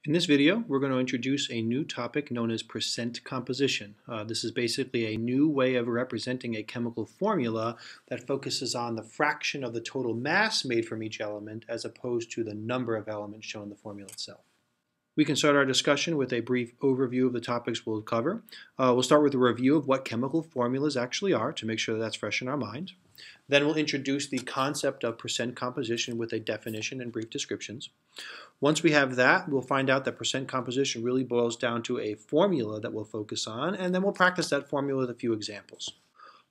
In this video, we're going to introduce a new topic known as percent composition. This is basically a new way of representing a chemical formula that focuses on the fraction of the total mass made from each element as opposed to the number of elements shown in the formula itself. We can start our discussion with a brief overview of the topics we'll cover. We'll start with a review of what chemical formulas actually are to make sure that's fresh in our mind. Then we'll introduce the concept of percent composition with a definition and brief descriptions. Once we have that, we'll find out that percent composition really boils down to a formula that we'll focus on, and then we'll practice that formula with a few examples.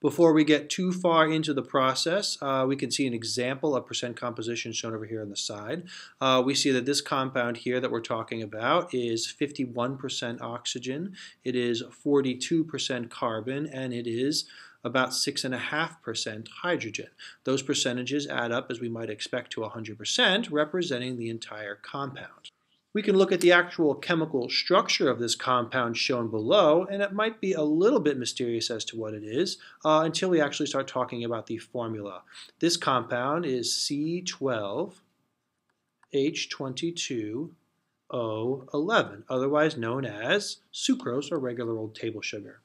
Before we get too far into the process, we can see an example of percent composition shown over here on the side. We see that this compound here that we're talking about is 51% oxygen, it is 42% carbon, and it is about 6.5% hydrogen. Those percentages add up, as we might expect, to 100%, representing the entire compound. We can look at the actual chemical structure of this compound shown below, and it might be a little bit mysterious as to what it is until we actually start talking about the formula. This compound is C12H22O11, otherwise known as sucrose or regular old table sugar.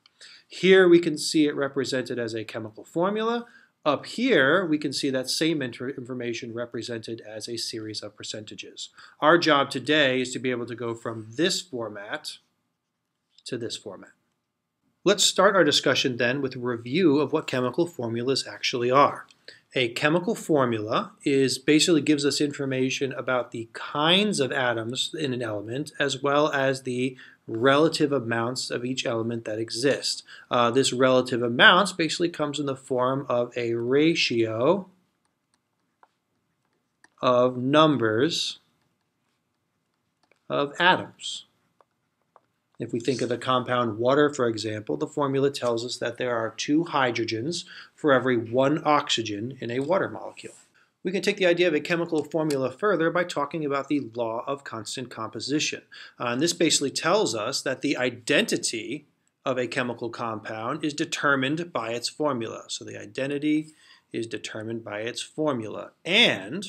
Here we can see it represented as a chemical formula. Up here, we can see that same information represented as a series of percentages. Our job today is to be able to go from this format to this format. Let's start our discussion then with a review of what chemical formulas actually are. A chemical formula basically gives us information about the kinds of atoms in an element as well as the relative amounts of each element that exist. This relative amounts basically comes in the form of a ratio of numbers of atoms. If we think of the compound water, for example, the formula tells us that there are 2 hydrogens for every 1 oxygen in a water molecule. We can take the idea of a chemical formula further by talking about the law of constant composition. And this basically tells us that the identity of a chemical compound is determined by its formula. So the identity is determined by its formula. And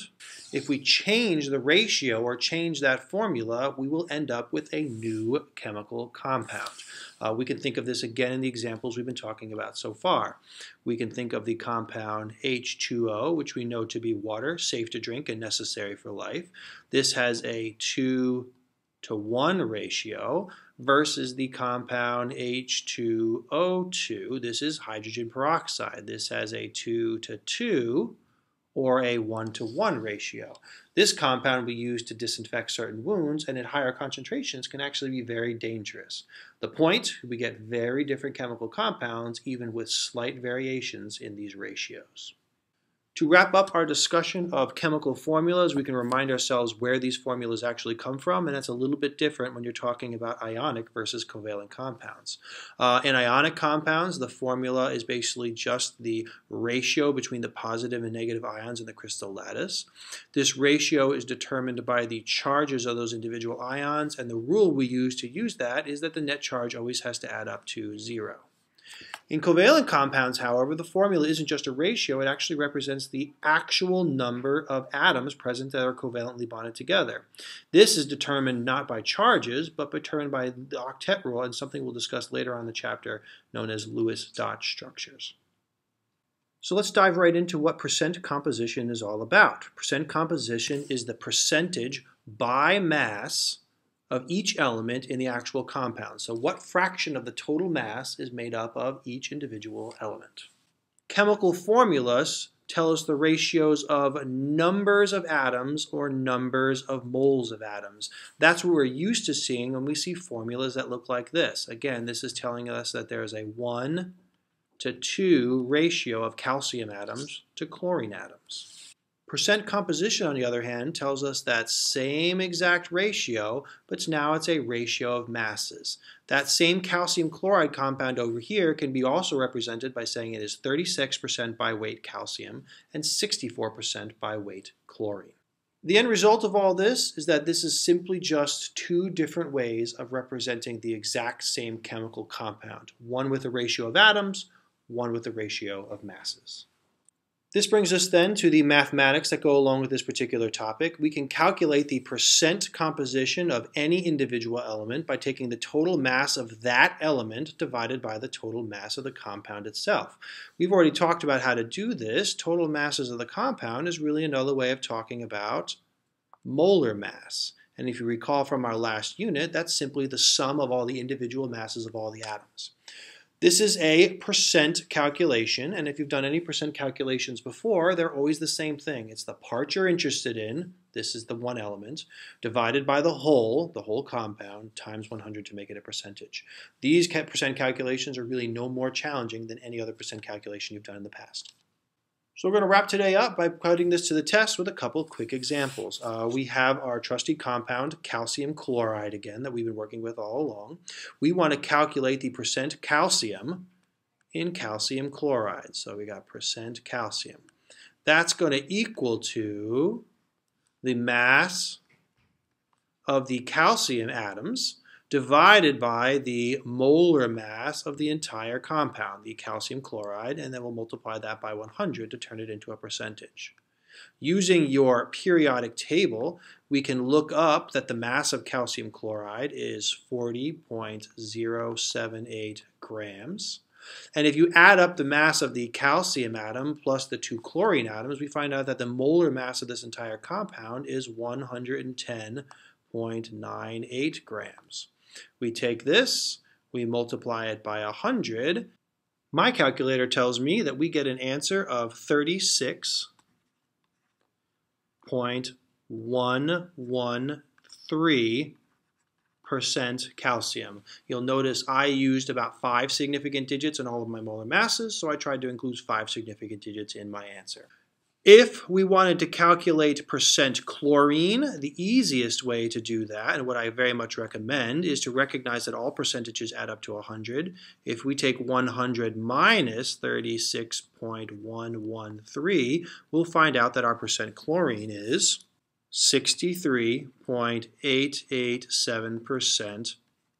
if we change the ratio or change that formula, we will end up with a new chemical compound. We can think of this again in the examples we've been talking about so far. We can think of the compound H2O, which we know to be water, safe to drink and necessary for life. This has a 2:1 ratio versus the compound H2O2. This is hydrogen peroxide. This has a 2:2 or a 1:1 ratio. This compound we use to disinfect certain wounds, and at higher concentrations can actually be very dangerous. The point, we get very different chemical compounds even with slight variations in these ratios. To wrap up our discussion of chemical formulas, we can remind ourselves where these formulas actually come from, and that's a little bit different when you're talking about ionic versus covalent compounds. In ionic compounds, the formula is basically just the ratio between the positive and negative ions in the crystal lattice. This ratio is determined by the charges of those individual ions, and the rule we use to use that is that the net charge always has to add up to 0. In covalent compounds, however, the formula isn't just a ratio, it actually represents the actual number of atoms present that are covalently bonded together. This is determined not by charges, but determined by the octet rule and something we'll discuss later on in the chapter known as Lewis dot structures. So let's dive right into what percent composition is all about. Percent composition is the percentage by mass of each element in the actual compound. So what fraction of the total mass is made up of each individual element? Chemical formulas tell us the ratios of numbers of atoms or numbers of moles of atoms. That's what we're used to seeing when we see formulas that look like this. Again, this is telling us that there is a 1:2 ratio of calcium atoms to chlorine atoms. Percent composition, on the other hand, tells us that same exact ratio, but now it's a ratio of masses. That same calcium chloride compound over here can be also represented by saying it is 36% by weight calcium and 64% by weight chlorine. The end result of all this is that this is simply just 2 different ways of representing the exact same chemical compound, one with a ratio of atoms, one with a ratio of masses. This brings us then to the mathematics that go along with this particular topic. We can calculate the percent composition of any individual element by taking the total mass of that element divided by the total mass of the compound itself. We've already talked about how to do this. Total masses of the compound is really another way of talking about molar mass. And if you recall from our last unit, that's simply the sum of all the individual masses of all the atoms. This is a percent calculation, and if you've done any percent calculations before, they're always the same thing. It's the part you're interested in, this is the one element, divided by the whole compound, times 100 to make it a percentage. These percent calculations are really no more challenging than any other percent calculation you've done in the past. So we're going to wrap today up by putting this to the test with a couple quick examples. We have our trusty compound, calcium chloride again, that we've been working with all along. We want to calculate the percent calcium in calcium chloride. So we got percent calcium. That's going to equal to the mass of the calcium atoms divided by the molar mass of the entire compound, the calcium chloride, and then we'll multiply that by 100 to turn it into a percentage. Using your periodic table, we can look up that the mass of calcium chloride is 40.078 grams. And if you add up the mass of the calcium atom plus the two chlorine atoms, we find out that the molar mass of this entire compound is 110.98 grams. We take this, we multiply it by 100. My calculator tells me that we get an answer of 36.113% calcium. You'll notice I used about 5 significant digits in all of my molar masses, so I tried to include 5 significant digits in my answer. If we wanted to calculate percent chlorine, the easiest way to do that, and what I very much recommend, is to recognize that all percentages add up to 100. If we take 100 minus 36.113, we'll find out that our percent chlorine is 63.887%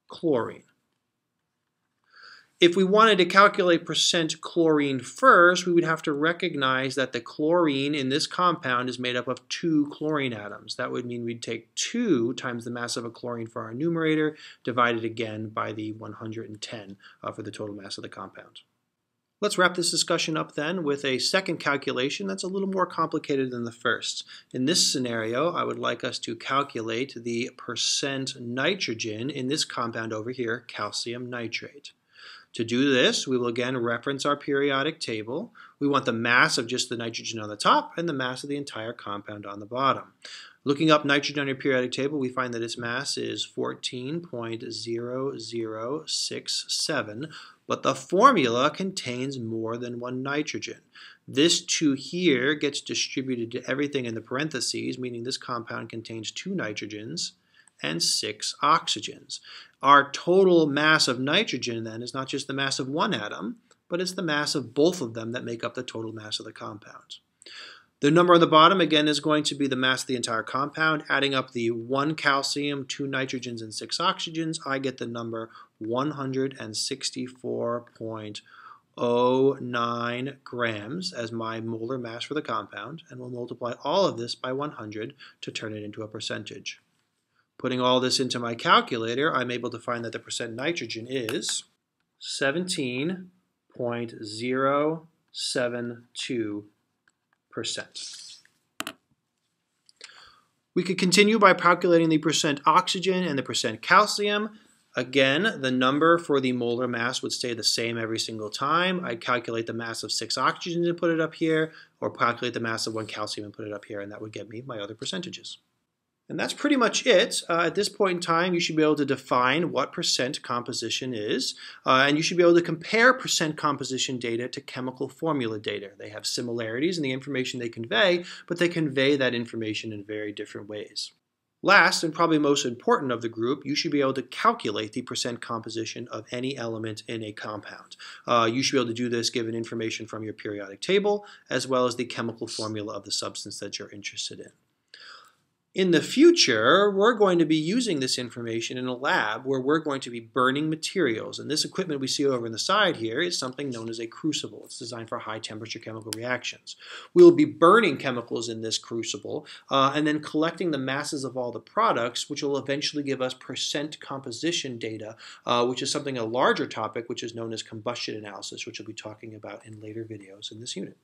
chlorine. If we wanted to calculate percent chlorine first, we would have to recognize that the chlorine in this compound is made up of 2 chlorine atoms. That would mean we'd take 2 times the mass of a chlorine for our numerator, divided again by the 110 for the total mass of the compound. Let's wrap this discussion up then with a second calculation that's a little more complicated than the first. In this scenario, I would like us to calculate the percent nitrogen in this compound over here, calcium nitrate. To do this, we will again reference our periodic table. We want the mass of just the nitrogen on the top and the mass of the entire compound on the bottom. Looking up nitrogen on your periodic table, we find that its mass is 14.0067, but the formula contains more than one nitrogen. This 2 here gets distributed to everything in the parentheses, meaning this compound contains 2 nitrogens and 6 oxygens. Our total mass of nitrogen then is not just the mass of one atom, but it's the mass of both of them that make up the total mass of the compound. The number on the bottom again is going to be the mass of the entire compound. Adding up the 1 calcium, 2 nitrogens, and 6 oxygens, I get the number 164.09 grams as my molar mass for the compound, and we'll multiply all of this by 100 to turn it into a percentage. Putting all this into my calculator, I'm able to find that the percent nitrogen is 17.072%. We could continue by calculating the percent oxygen and the percent calcium. Again, the number for the molar mass would stay the same every single time. I'd calculate the mass of 6 oxygens and put it up here, or calculate the mass of 1 calcium and put it up here, and that would get me my other percentages. And that's pretty much it. At this point in time, you should be able to define what percent composition is, and you should be able to compare percent composition data to chemical formula data. They have similarities in the information they convey, but they convey that information in very different ways. Last, and probably most important of the group, you should be able to calculate the percent composition of any element in a compound. You should be able to do this given information from your periodic table, as well as the chemical formula of the substance that you're interested in. In the future, we're going to be using this information in a lab where we're going to be burning materials. And this equipment we see over on the side here is something known as a crucible. It's designed for high temperature chemical reactions. We'll be burning chemicals in this crucible and then collecting the masses of all the products, which will eventually give us percent composition data, which is something a larger topic, which is known as combustion analysis, which we'll be talking about in later videos in this unit.